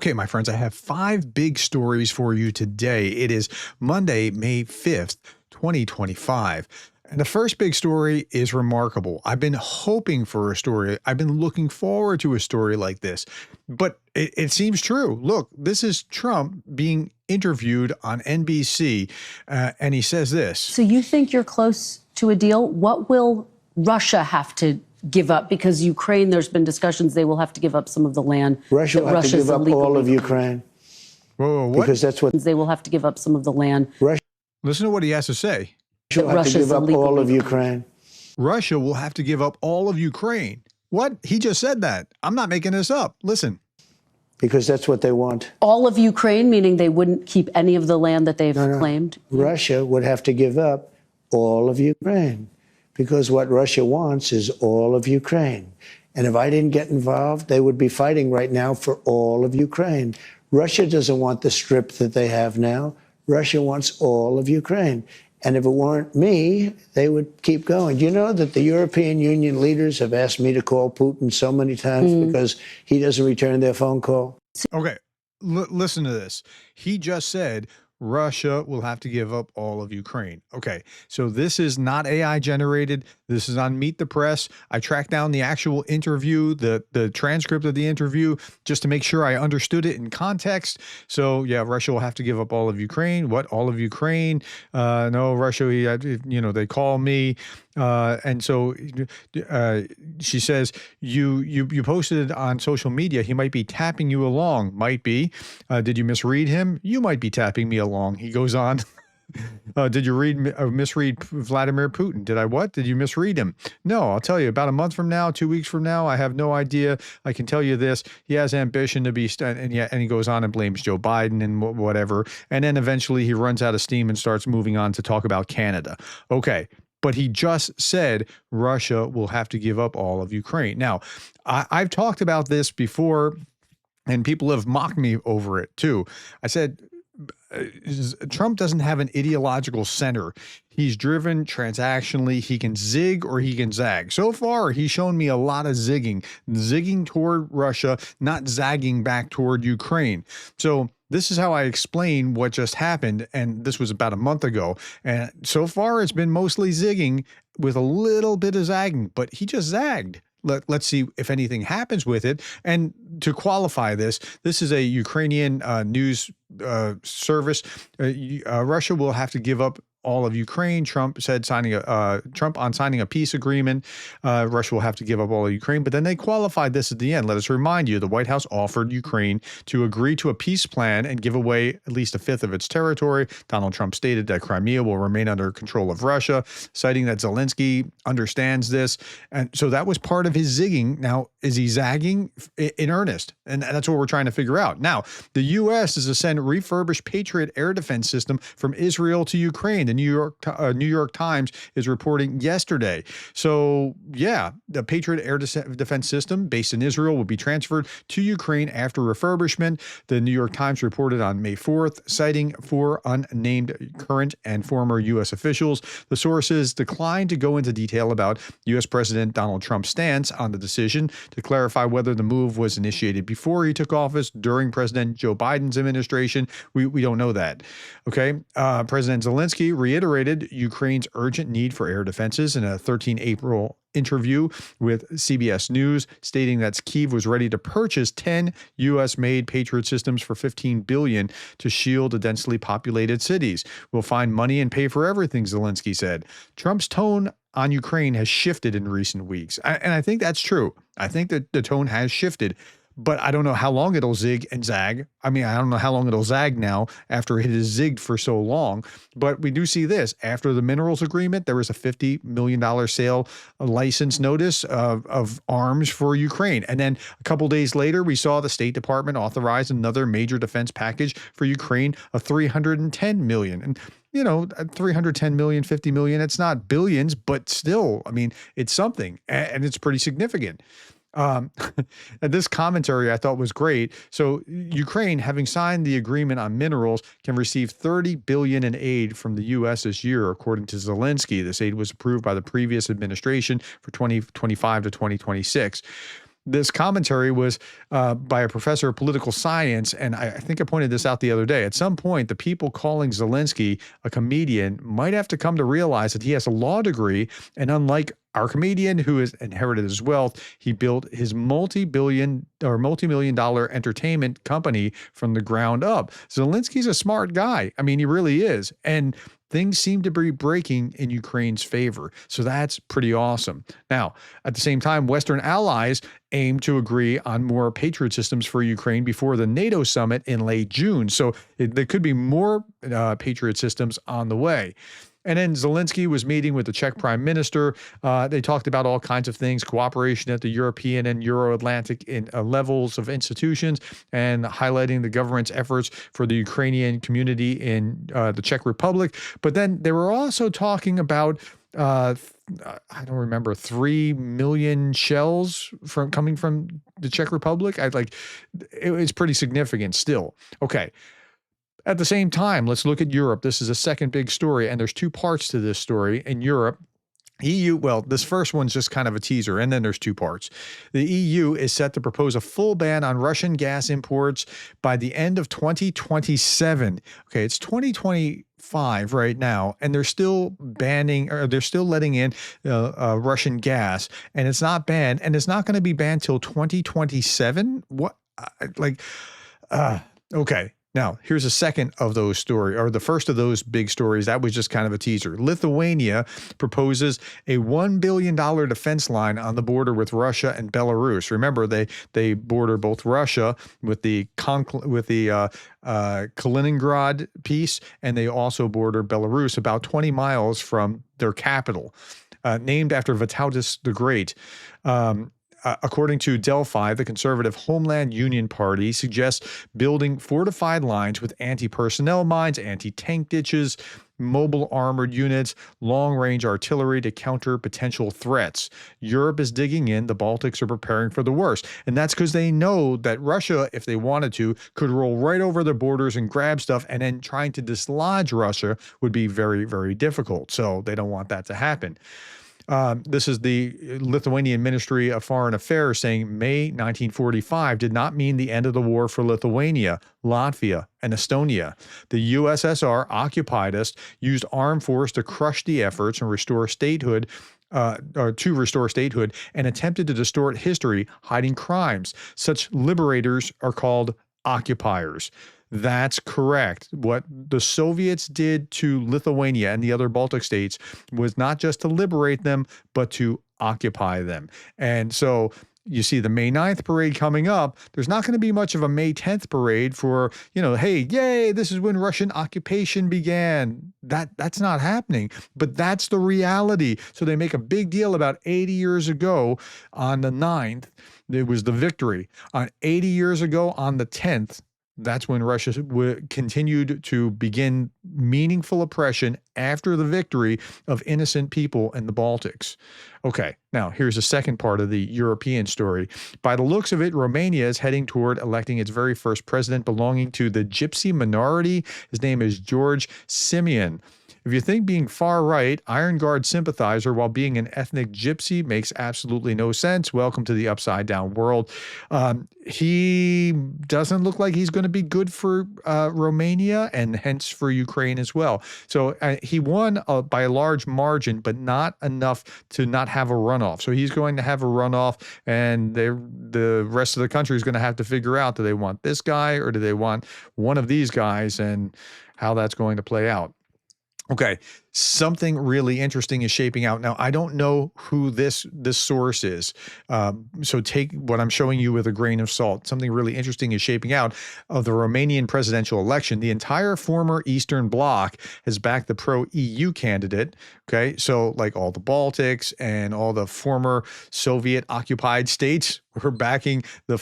Okay, my friends, I have 5 big stories for you today. It is Monday, May 5th, 2025. And the first big story is remarkable. I've been hoping for a story. I've been looking forward to a story like this, but it seems true. Look, this is Trump being interviewed on NBC, and he says this. So you think you're close to a deal? What will Russia have to give up? Because Ukraine, there's been discussions they will have to give up some of the land. Russia will have to give up all of Ukraine. Whoa, what? Because that's what they will have to give up some of the land. Listen to what he has to say. Russia will have to give up all of Ukraine. Russia will have to give up all of Ukraine. What? He just said that. I'm not making this up. Listen. Because that's what they want. All of Ukraine, meaning they wouldn't keep any of the land that they've claimed? Russia would have to give up all of Ukraine. Because what Russia wants is all of Ukraine. And if I didn't get involved, they would be fighting right now for all of Ukraine. Russia doesn't want the strip that they have now. Russia wants all of Ukraine. And if it weren't me, they would keep going. Do you know that the European Union leaders have asked me to call Putin so many times because he doesn't return their phone call? Okay, listen to this. He just said Russia will have to give up all of Ukraine. Okay, so this is not AI generated. This is on Meet the Press. I tracked down the actual interview, the transcript of the interview, just to make sure I understood it in context. So yeah, Russia will have to give up all of Ukraine. What? All of Ukraine? No, Russia, you know, they call me. And so she says, you posted on social media, he might be tapping you along. Might be. Did you misread him? You might be tapping me along. He goes on. Did you misread Vladimir Putin? Did I what? Did you misread him? No, I'll tell you, about a month from now, 2 weeks from now, I have no idea. I can tell you this. He has ambition to be, and he goes on and blames Joe Biden and whatever. And then eventually he runs out of steam and starts moving on to talk about Canada. Okay. But he just said Russia will have to give up all of Ukraine. Now, I've talked about this before, and people have mocked me over it too. I said, Trump doesn't have an ideological center. He's driven transactionally. He can zig or he can zag. So far, he's shown me a lot of zigging toward Russia, not zagging back toward Ukraine. So this is how I explain what just happened. And this was about a month ago. And so far, it's been mostly zigging with a little bit of zagging, but he just zagged. Let's see if anything happens with it. And to qualify this, this is a Ukrainian news service. Russia will have to give up all of Ukraine. Trump said Trump on signing a peace agreement. Russia will have to give up all of Ukraine. But then they qualified this at the end. Let us remind you, the White House offered Ukraine to agree to a peace plan and give away at least a fifth of its territory. Donald Trump stated that Crimea will remain under control of Russia, citing that Zelensky understands this. And so that was part of his zigging. Now, is he zagging in earnest? And that's what we're trying to figure out. Now, the U.S. is to send refurbished Patriot air defense system from Israel to Ukraine. The New York Times is reporting yesterday. So yeah, the Patriot air defense system based in Israel will be transferred to Ukraine after refurbishment. The New York Times reported on May 4th, citing 4 unnamed current and former U.S. officials. The sources declined to go into detail about U.S. President Donald Trump's stance on the decision to clarify whether the move was initiated before he took office, during President Joe Biden's administration. We don't know that. Okay. President Zelensky reiterated Ukraine's urgent need for air defenses in a 13 April interview with CBS News, stating that Kyiv was ready to purchase 10 U.S.-made Patriot systems for $15 billion to shield the densely populated cities. We'll find money and pay for everything, Zelensky said. Trump's tone on Ukraine has shifted in recent weeks, and I think that's true. I think that the tone has shifted. But I don't know how long it'll zig and zag. I mean, I don't know how long it'll zag now after it has zigged for so long. But we do see this. After the minerals agreement, there was a $50 million sale license notice of arms for Ukraine. And then a couple days later, we saw the State Department authorize another major defense package for Ukraine of $310 million. And you know, 310 million, 50 million, it's not billions, but still, I mean, it's something, and it's pretty significant. And this commentary I thought was great. So Ukraine, having signed the agreement on minerals, can receive $30 billion in aid from the U.S. this year, according to Zelensky. This aid was approved by the previous administration for 2025 to 2026. this commentary was by a professor of political science, and I think I pointed this out the other day. At some point, the people calling Zelensky a comedian might have to come to realize that he has a law degree, and unlike our comedian who has inherited his wealth, he built his multi-million-dollar entertainment company from the ground up. Zelensky's a smart guy. I mean, he really is. And things seem to be breaking in Ukraine's favor. So that's pretty awesome. Now, at the same time, Western allies aim to agree on more Patriot systems for Ukraine before the NATO summit in late June. So there could be more Patriot systems on the way. And then Zelensky was meeting with the Czech prime minister. They talked about all kinds of things, cooperation at the European and Euro-Atlantic levels of institutions, and highlighting the government's efforts for the Ukrainian community in the Czech Republic. But then they were also talking about I don't remember, 3 million shells coming from the Czech Republic. It's pretty significant still. Okay. At the same time, let's look at Europe. This is a second big story, and there's two parts to this story. In Europe, EU, well, this first one's just kind of a teaser, and then there's two parts. The EU is set to propose a full ban on Russian gas imports by the end of 2027. Okay, it's 2025 right now, and they're still banning, or they're still letting in Russian gas, and it's not banned, and it's not going to be banned till 2027. What, okay. Now, here's a second of those stories, or the first of those big stories. That was just kind of a teaser. Lithuania proposes a $1 billion defense line on the border with Russia and Belarus. Remember, they border both Russia with the Kaliningrad piece, and they also border Belarus about 20 miles from their capital, named after Vytautas the Great. According to Delphi, the conservative Homeland Union Party suggests building fortified lines with anti-personnel mines, anti-tank ditches, mobile armored units, long-range artillery to counter potential threats. Europe is digging in. The Baltics are preparing for the worst. And that's because they know that Russia, if they wanted to, could roll right over their borders and grab stuff, and then trying to dislodge Russia would be very, very difficult. So they don't want that to happen. This is the Lithuanian Ministry of Foreign Affairs saying May 1945 did not mean the end of the war for Lithuania, Latvia, and Estonia. The USSR occupied us, used armed force to crush the efforts and restore statehood, and attempted to distort history, hiding crimes. Such liberators are called occupiers. That's correct. What the Soviets did to Lithuania and the other Baltic states was not just to liberate them, but to occupy them. And so you see the May 9th parade coming up. There's not going to be much of a May 10th parade for, hey, yay, this is when Russian occupation began. That's not happening, but that's the reality. So they make a big deal about 80 years ago on the 9th. It was the victory. On 80 years ago on the 10th, that's when Russia continued to begin meaningful oppression after the victory of innocent people in the Baltics. Okay, now here's the second part of the European story. By the looks of it, Romania is heading toward electing its very first president belonging to the gypsy minority. His name is George Simeon. If you think being far-right, Iron Guard sympathizer while being an ethnic gypsy makes absolutely no sense, welcome to the upside-down world. He doesn't look like he's going to be good for Romania and hence for Ukraine as well. So he won by a large margin, but not enough to not have a runoff. So he's going to have a runoff, and the rest of the country is going to have to figure out, do they want this guy or do they want one of these guys, and how that's going to play out. Okay, something really interesting is shaping out. Now, I don't know who this source is, so take what I'm showing you with a grain of salt. Something really interesting is shaping out of the Romanian presidential election. The entire former Eastern Bloc has backed the pro-EU candidate, okay? So like all the Baltics and all the former Soviet-occupied states were backing the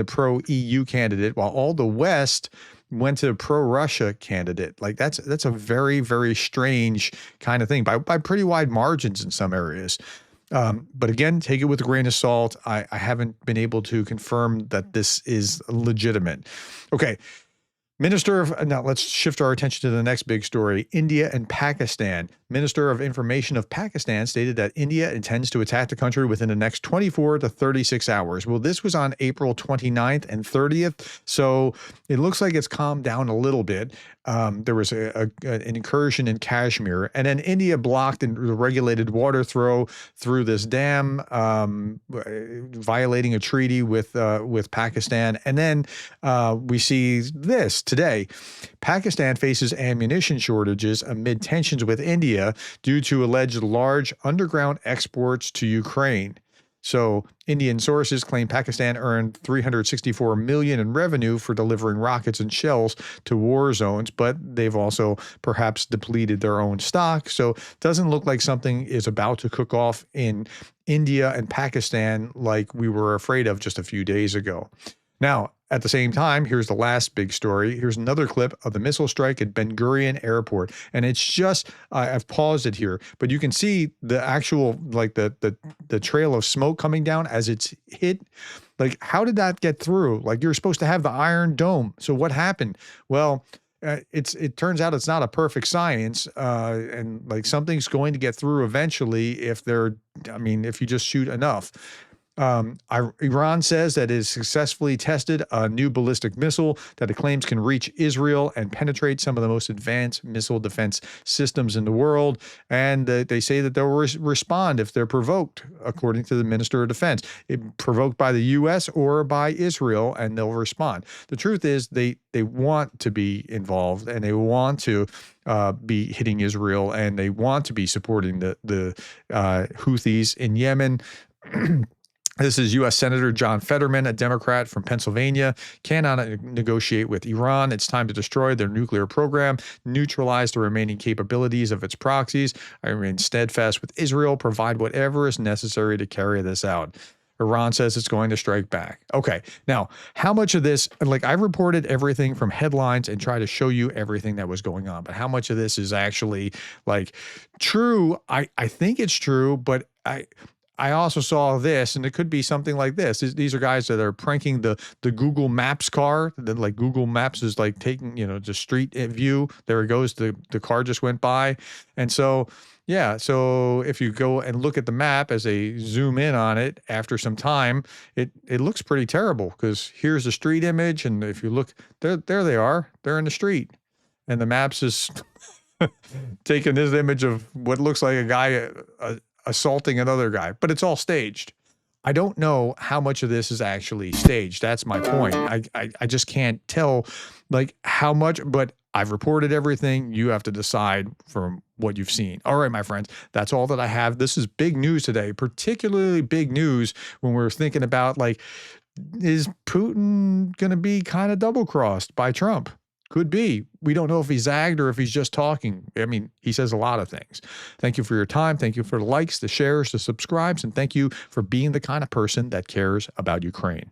pro-EU candidate, while all the West went to a pro-Russia candidate. Like that's a very, very strange kind of thing by pretty wide margins in some areas. But again, take it with a grain of salt. I haven't been able to confirm that this is legitimate. Okay. Now let's shift our attention to the next big story. India and Pakistan. Minister of Information of Pakistan stated that India intends to attack the country within the next 24 to 36 hours. Well, this was on April 29th and 30th. So it looks like it's calmed down a little bit. There was an incursion in Kashmir, and then India blocked the regulated water flow through this dam, violating a treaty with Pakistan. And then we see this today. Pakistan faces ammunition shortages amid tensions with India due to alleged large underground exports to Ukraine. So Indian sources claim Pakistan earned $364 million in revenue for delivering rockets and shells to war zones, but they've also perhaps depleted their own stock. So it doesn't look like something is about to cook off in India and Pakistan like we were afraid of just a few days ago. Now, at the same time, here's the last big story. Here's another clip of the missile strike at Ben Gurion Airport. And it's just, I've paused it here, but you can see the actual, like the trail of smoke coming down as it's hit. Like, how did that get through? Like, you're supposed to have the Iron Dome. So what happened? Well, it turns out it's not a perfect science, and like something's going to get through eventually if you just shoot enough. Iran says that it has successfully tested a new ballistic missile that it claims can reach Israel and penetrate some of the most advanced missile defense systems in the world. And they say that they'll respond if they're provoked, according to the Minister of Defense, provoked by the U.S. or by Israel, and they'll respond. The truth is they want to be involved, and they want to be hitting Israel, and they want to be supporting the Houthis in Yemen. This is U.S. Senator John Fetterman, a Democrat from Pennsylvania, cannot negotiate with Iran. It's time to destroy their nuclear program, neutralize the remaining capabilities of its proxies. I remain steadfast with Israel, provide whatever is necessary to carry this out. Iran says it's going to strike back. Okay, now, how much of this, like I reported everything from headlines and try to show you everything that was going on, but how much of this is actually like true? I think it's true, but I also saw this, and it could be something like this. These are guys that are pranking the Google Maps car. Like Google Maps is like taking, the street view. There it goes. The car just went by. And so, yeah. So if you go and look at the map as they zoom in on it after some time, it looks pretty terrible because here's the street image. And if you look, there they are. They're in the street. And the maps is taking this image of what looks like a guy assaulting another guy, but it's all staged. I don't know how much of this is actually staged. That's my point. I just can't tell like how much, but I've reported everything. You have to decide from what you've seen. All right, my friends, that's all that I have. This is big news today, particularly big news when we're thinking about like, is Putin going to be kind of double-crossed by Trump? Could be. We don't know if he's zagged or if he's just talking. I mean, he says a lot of things. Thank you for your time. Thank you for the likes, the shares, the subscribes, and thank you for being the kind of person that cares about Ukraine.